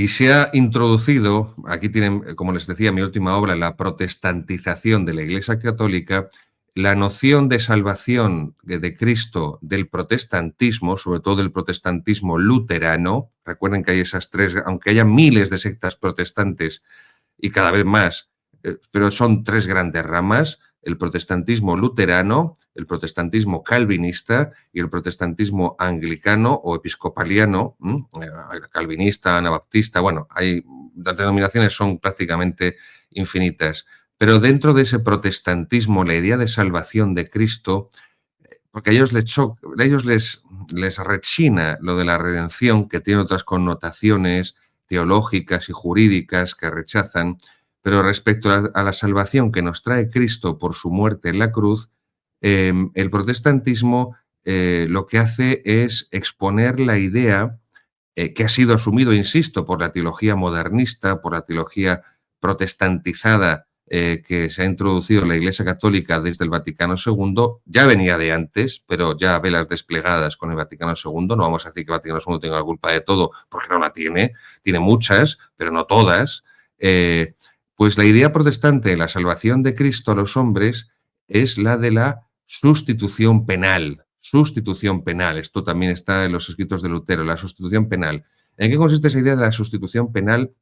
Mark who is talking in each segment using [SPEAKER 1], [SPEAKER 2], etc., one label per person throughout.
[SPEAKER 1] Y se ha introducido, aquí tienen, como les decía, mi última obra, la protestantización de la Iglesia Católica, la noción de salvación de Cristo del protestantismo, sobre todo del protestantismo luterano. Recuerden que hay esas tres, aunque haya miles de sectas protestantes y cada vez más, pero son tres grandes ramas: el protestantismo luterano, el protestantismo calvinista y el protestantismo anglicano o episcopaliano, calvinista, anabaptista. Bueno, las denominaciones son prácticamente infinitas. Pero dentro de ese protestantismo, la idea de salvación de Cristo, porque a ellos les rechina lo de la redención, que tiene otras connotaciones teológicas y jurídicas que rechazan, pero respecto a la salvación que nos trae Cristo por su muerte en la cruz, el protestantismo lo que hace es exponer la idea que ha sido asumido, insisto, por la teología modernista, por la teología protestantizada que se ha introducido en la Iglesia Católica desde el Vaticano II. Ya venía de antes, pero ya velas desplegadas con el Vaticano II. No vamos a decir que el Vaticano II tenga la culpa de todo, porque no la tiene. Tiene muchas, pero no todas. Pues la idea protestante de la salvación de Cristo a los hombres es la de la sustitución penal. Sustitución penal. Esto también está en los escritos de Lutero, la sustitución penal. ¿En qué consiste esa idea de la sustitución penal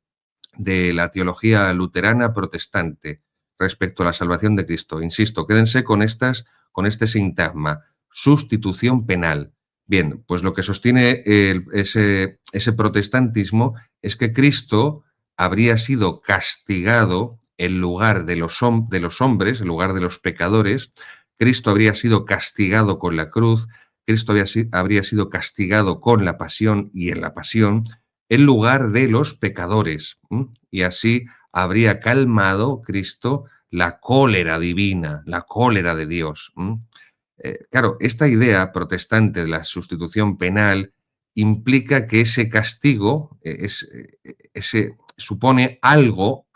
[SPEAKER 1] de la teología luterana protestante respecto a la salvación de Cristo? Insisto, quédense con este sintagma: sustitución penal. Bien, pues lo que sostiene ese protestantismo es que Cristo habría sido castigado en lugar de los hombres, en lugar de los pecadores. Cristo habría sido castigado con la cruz, Cristo habría sido castigado con la pasión y en la pasión, en lugar de los pecadores. Y así habría calmado Cristo la cólera divina, la cólera de Dios. Claro, esta idea protestante de la sustitución penal implica que ese castigo supone algo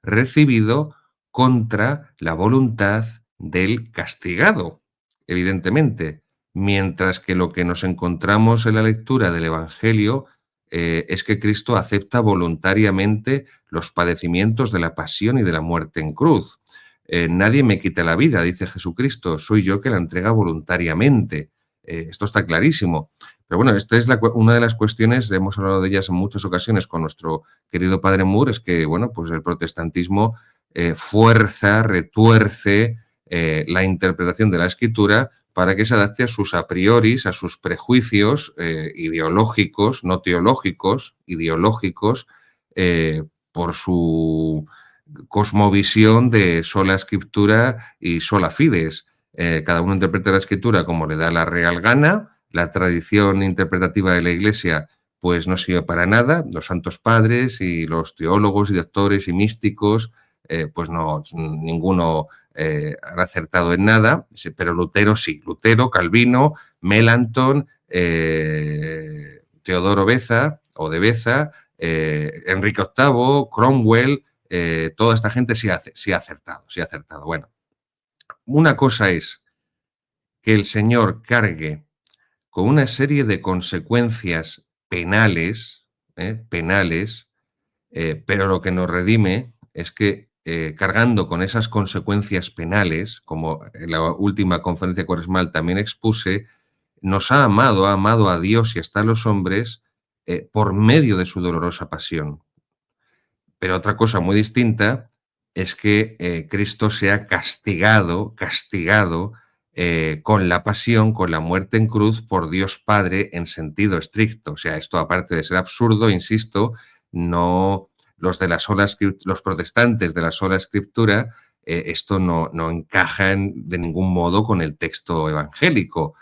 [SPEAKER 1] recibido contra la voluntad del castigado, evidentemente, mientras que lo que nos encontramos en la lectura del Evangelio es que Cristo acepta voluntariamente los padecimientos de la pasión y de la muerte en cruz. Nadie me quita la vida, dice Jesucristo, soy yo que la entrega voluntariamente. Esto está clarísimo. Pero bueno, esta es una de las cuestiones, hemos hablado de ellas en muchas ocasiones con nuestro querido padre Moore, es que, bueno, pues el protestantismo retuerce la interpretación de la Escritura para que se adapte a sus a prioris, a sus prejuicios ideológicos, no teológicos, ideológicos, por su cosmovisión de sola Scriptura y sola fides. Cada uno interpreta la Escritura como le da la real gana. La tradición interpretativa de la Iglesia pues no sirve para nada. Los santos padres y los teólogos y doctores y místicos pues no, ninguno han acertado en nada, pero Lutero sí. Lutero, Calvino, Melanchthon, Teodoro Beza o de Beza, Enrique VIII, Cromwell, toda esta gente sí ha acertado. Bueno, una cosa es que el Señor cargue con una serie de consecuencias penales, pero lo que nos redime es que cargando con esas consecuencias penales, como en la última conferencia cuaresmal también expuse, nos ha amado a Dios y hasta a los hombres por medio de su dolorosa pasión. Pero otra cosa muy distinta es que Cristo sea castigado con la pasión, con la muerte en cruz por Dios Padre en sentido estricto. O sea, esto aparte de ser absurdo, insisto, no los protestantes de la sola Escritura, esto no encaja de ningún modo con el texto evangélico.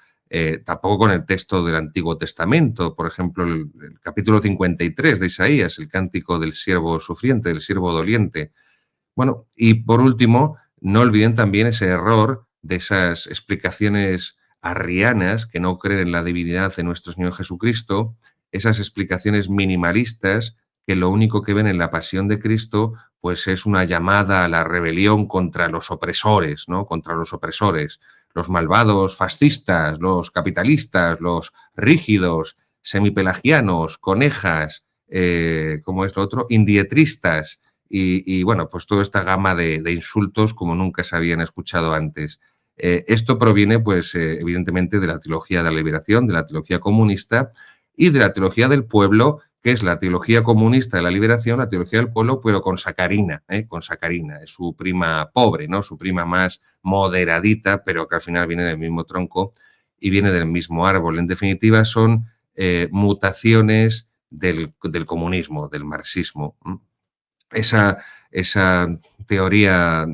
[SPEAKER 1] Tampoco con el texto del Antiguo Testamento. Por ejemplo, el capítulo 53 de Isaías, el cántico del siervo sufriente, del siervo doliente. Bueno, y por último, no olviden también ese error de esas explicaciones arrianas que no creen en la divinidad de nuestro Señor Jesucristo, esas explicaciones minimalistas que lo único que ven en la pasión de Cristo pues es una llamada a la rebelión contra los opresores, ¿no? Contra los opresores, los malvados fascistas, los capitalistas, los rígidos, semipelagianos, conejas, ¿cómo es lo otro? Indietristas bueno, pues toda esta gama de insultos como nunca se habían escuchado antes. Esto proviene, pues, evidentemente, de la teología de la liberación, de la teología comunista y de la teología del pueblo, que es la teología comunista de la liberación, la teología del pueblo, pero con Sacarina, con Sacarina, es su prima pobre, ¿no? Su prima más moderadita, pero que al final viene del mismo tronco y viene del mismo árbol. En definitiva, son mutaciones del comunismo, del marxismo. Esa, esa teoría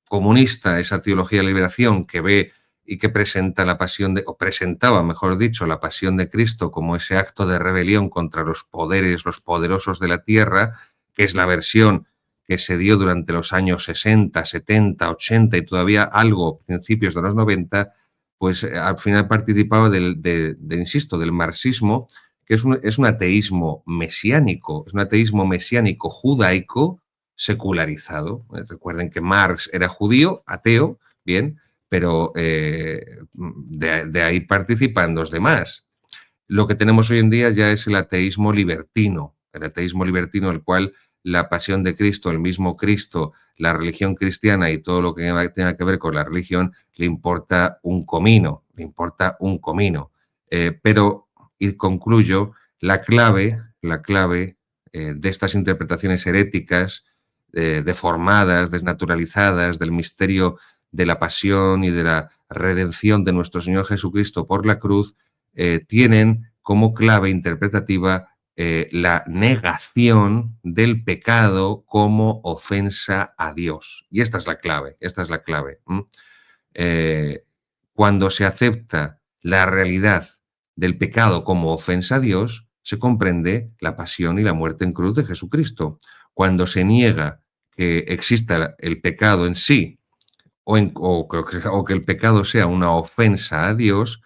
[SPEAKER 1] comunista, esa teología de liberación que ve y que presenta la pasión o presentaba, mejor dicho, la pasión de Cristo como ese acto de rebelión contra los poderes, los poderosos de la tierra, que es la versión que se dio durante los años 60, 70, 80 y todavía algo principios de los 90, pues al final participaba insisto, del marxismo, que es un ateísmo mesiánico, es un ateísmo mesiánico judaico secularizado. Recuerden que Marx era judío, ateo, bien, pero de ahí participan los demás. Lo que tenemos hoy en día ya es el ateísmo libertino, el cual la pasión de Cristo, el mismo Cristo, la religión cristiana y todo lo que tenga que ver con la religión, le importa un comino, le importa un comino. Pero, y concluyo, la clave de estas interpretaciones heréticas, deformadas, desnaturalizadas del misterio de la pasión y de la redención de nuestro Señor Jesucristo por la cruz, tienen como clave interpretativa la negación del pecado como ofensa a Dios. Y esta es la clave, esta es la clave. Cuando se acepta la realidad del pecado como ofensa a Dios, se comprende la pasión y la muerte en cruz de Jesucristo. Cuando se niega que exista el pecado en sí o que el pecado sea una ofensa a Dios,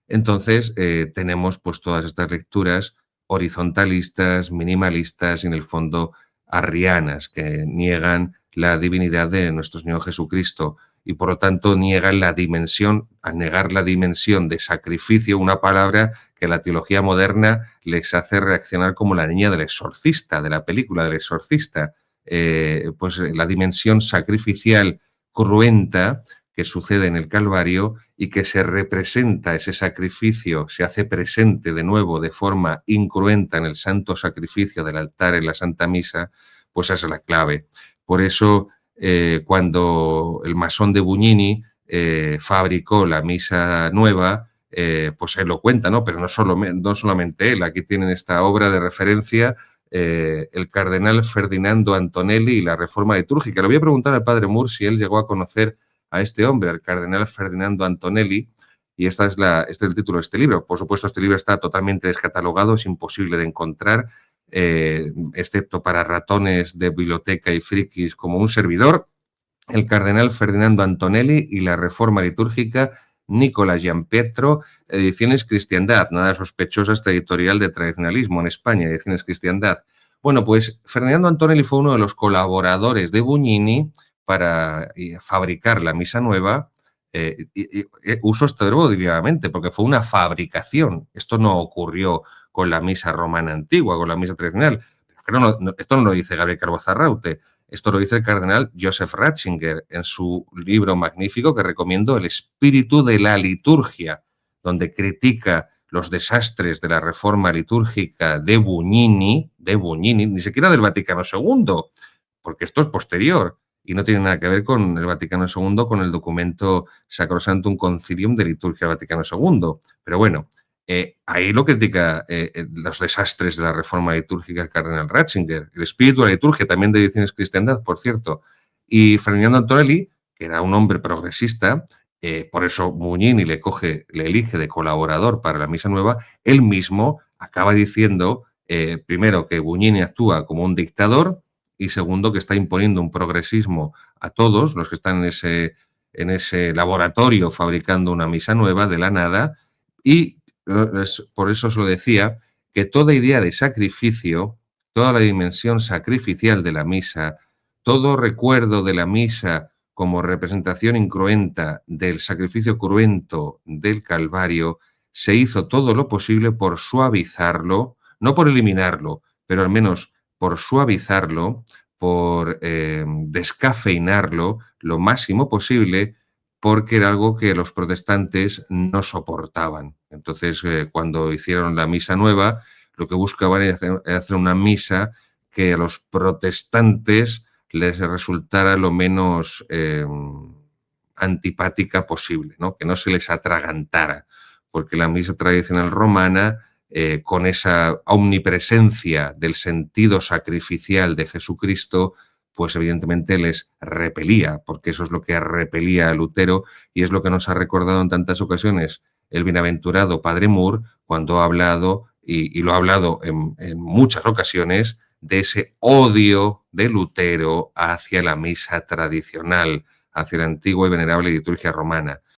[SPEAKER 1] entonces tenemos pues todas estas lecturas horizontalistas, minimalistas y en el fondo arrianas, que niegan la divinidad de nuestro Señor Jesucristo y por lo tanto niegan la dimensión, al negar la dimensión de sacrificio, una palabra que la teología moderna les hace reaccionar como la niña del exorcista, de la película del exorcista, pues la dimensión sacrificial cruenta que sucede en el Calvario y que se representa ese sacrificio, se hace presente de nuevo de forma incruenta en el santo sacrificio del altar en la Santa Misa, pues esa es la clave. Por eso, cuando el masón de Bugnini fabricó la misa nueva, pues él lo cuenta, ¿no? Pero no solamente él, aquí tienen esta obra de referencia, el cardenal Ferdinando Antonelli y la reforma litúrgica. Le voy a preguntar al padre Moore si él llegó a conocer a este hombre, al cardenal Ferdinando Antonelli, y este es el título de este libro. Por supuesto, este libro está totalmente descatalogado, es imposible de encontrar, excepto para ratones de biblioteca y frikis como un servidor. El cardenal Ferdinando Antonelli y la reforma litúrgica, Nicola Giampietro, Ediciones Cristiandad, nada sospechosa esta editorial de tradicionalismo en España, Ediciones Cristiandad. Bueno, pues Ferdinando Antonelli fue uno de los colaboradores de Bugnini para fabricar la misa nueva. Uso este verbo deliberadamente porque fue una fabricación. Esto no ocurrió con la misa romana antigua, con la misa tradicional. Pero esto no lo dice Gabriel Calvo Zarraute. Esto lo dice el cardenal Joseph Ratzinger en su libro magnífico que recomiendo, El espíritu de la liturgia, donde critica los desastres de la reforma litúrgica de Bugnini, ni siquiera del Vaticano II, porque esto es posterior y no tiene nada que ver con el Vaticano II, con el documento Sacrosanctum Concilium de Liturgia del Vaticano II. Pero bueno, ahí lo critica los desastres de la reforma litúrgica el cardenal Ratzinger, el espíritu de la liturgia, también de Ediciones Cristiandad, por cierto. Y Ferdinando Antonelli, que era un hombre progresista, por eso Bugnini le elige de colaborador para la misa nueva, él mismo acaba diciendo, primero, que Bugnini actúa como un dictador y segundo, que está imponiendo un progresismo a todos los que están en ese laboratorio fabricando una misa nueva de la nada y por eso os lo decía, que toda idea de sacrificio, toda la dimensión sacrificial de la misa, todo recuerdo de la misa como representación incruenta del sacrificio cruento del Calvario, se hizo todo lo posible por suavizarlo, no por eliminarlo, pero al menos por suavizarlo, por descafeinarlo lo máximo posible, porque era algo que los protestantes no soportaban. Entonces, cuando hicieron la misa nueva, lo que buscaban era hacer una misa que a los protestantes les resultara lo menos antipática posible, ¿no? Que no se les atragantara, porque la misa tradicional romana, con esa omnipresencia del sentido sacrificial de Jesucristo, pues evidentemente les repelía, porque eso es lo que repelía a Lutero y es lo que nos ha recordado en tantas ocasiones el bienaventurado Padre Moore cuando ha hablado, y lo ha hablado en muchas ocasiones, de ese odio de Lutero hacia la misa tradicional, hacia la antigua y venerable liturgia romana.